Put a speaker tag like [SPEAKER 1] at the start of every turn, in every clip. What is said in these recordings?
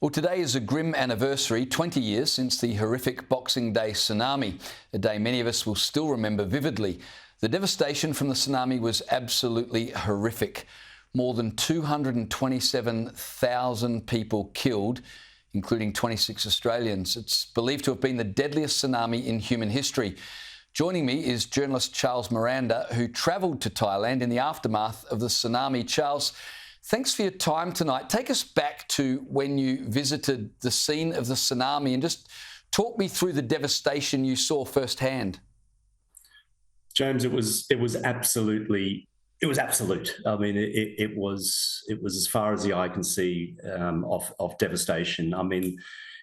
[SPEAKER 1] Well, today is a grim anniversary, 20 years since the horrific Boxing Day tsunami, a day many of us will still remember vividly. The devastation from the tsunami was absolutely horrific. More than 227,000 people killed, including 26 Australians. It's believed to have been the deadliest tsunami in human history. Joining me is journalist Charles Miranda, who travelled to Thailand in the aftermath of the tsunami. Charles, thanks for your time tonight. Take us back to when you visited the scene of the tsunami and just talk me through the devastation you saw firsthand.
[SPEAKER 2] James, it was absolute. I mean, it was as far as the eye can see of devastation. I mean,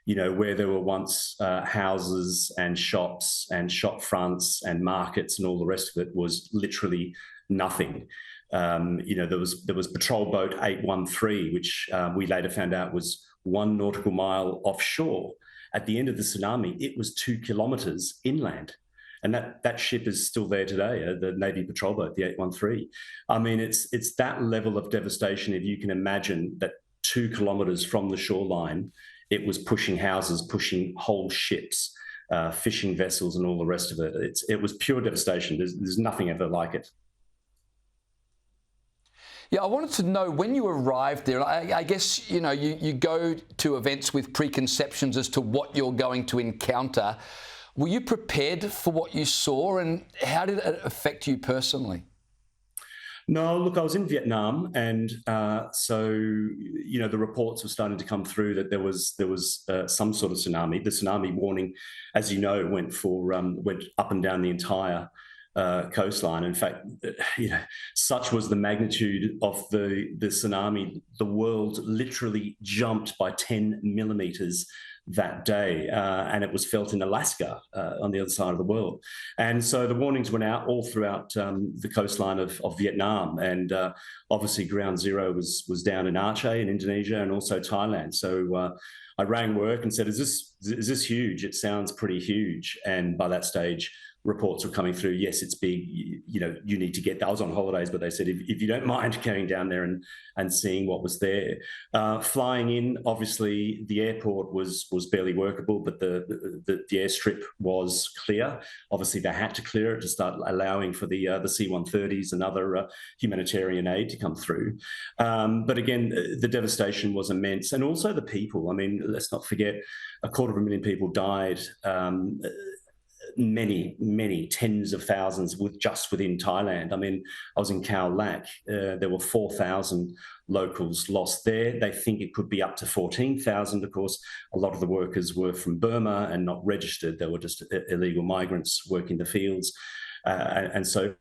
[SPEAKER 2] you know, where there were once houses and shops and shop fronts and markets and all the rest of it was literally nothing. You know, there was patrol boat 813, which we later found out was 1 nautical mile offshore. At the end of the tsunami, it was 2 kilometres inland. And that ship is still there today, the Navy patrol boat, the 813. I mean, it's that level of devastation. If you can imagine that 2 kilometres from the shoreline, it was pushing houses, pushing whole ships, fishing vessels and all the rest of it. It was pure devastation. There's nothing ever like it.
[SPEAKER 1] Yeah, I wanted to know, when you arrived there, I guess, you know, you go to events with preconceptions as to what you're going to encounter. Were you prepared for what you saw, and how did it affect you personally?
[SPEAKER 2] No, look, I was in Vietnam, and so you know the reports were starting to come through that there was some sort of tsunami. The tsunami warning, as you know, went up and down the entire coastline. In fact, you know, such was the magnitude of the tsunami, the world literally jumped by 10 millimeters that day, and it was felt in Alaska on the other side of the world. And so the warnings went out all throughout the coastline of Vietnam, and obviously ground zero was down in Aceh in Indonesia and also Thailand. So I rang work and said, is this huge? It sounds pretty huge. And by that stage, reports were coming through. Yes, it's big. You know, you need to get there. I was on holidays, but they said, if you don't mind going down there and seeing what was there. Flying in, obviously, the airport was barely workable, but the airstrip was clear. Obviously, they had to clear it to start allowing for the C-130s and other humanitarian aid to come through. But again, the devastation was immense. And also the people. I mean, let's not forget, 250,000 people died. Many tens of thousands just within Thailand. I mean, I was in Khao Lak. There were 4,000 locals lost there. They think it could be up to 14,000. Of course, a lot of the workers were from Burma and not registered. They were just illegal migrants working the fields and so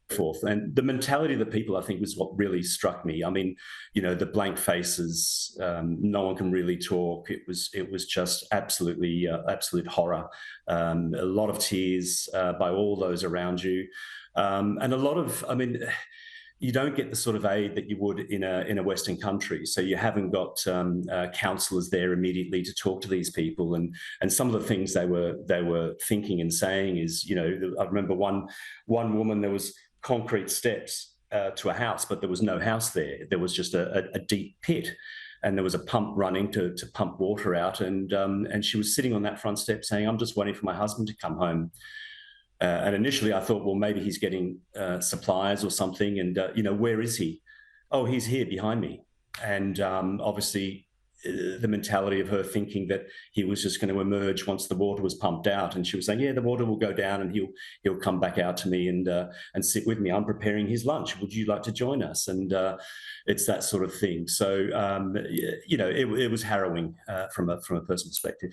[SPEAKER 2] forth. And the mentality of the people, I think, was what really struck me. I mean, you know, the blank faces, no one can really talk. It was just absolute horror. A lot of tears by all those around you, and a lot of, I mean, you don't get the sort of aid that you would in a Western country. So you haven't got counsellors there immediately to talk to these people. And some of the things they were thinking and saying is, you know, I remember one woman, there was concrete steps to a house, but there was no house there. There was just a deep pit, and there was a pump running to pump water out. And she was sitting on that front step saying, "I'm just waiting for my husband to come home." And initially I thought, well, maybe he's getting supplies or something. And, you know, where is he? Oh, he's here behind me. And obviously the mentality of her thinking that he was just going to emerge once the water was pumped out. And she was saying, yeah, the water will go down and he'll come back out to me and sit with me. I'm preparing his lunch. Would you like to join us? And it's that sort of thing. So, you know, it was harrowing from a personal perspective.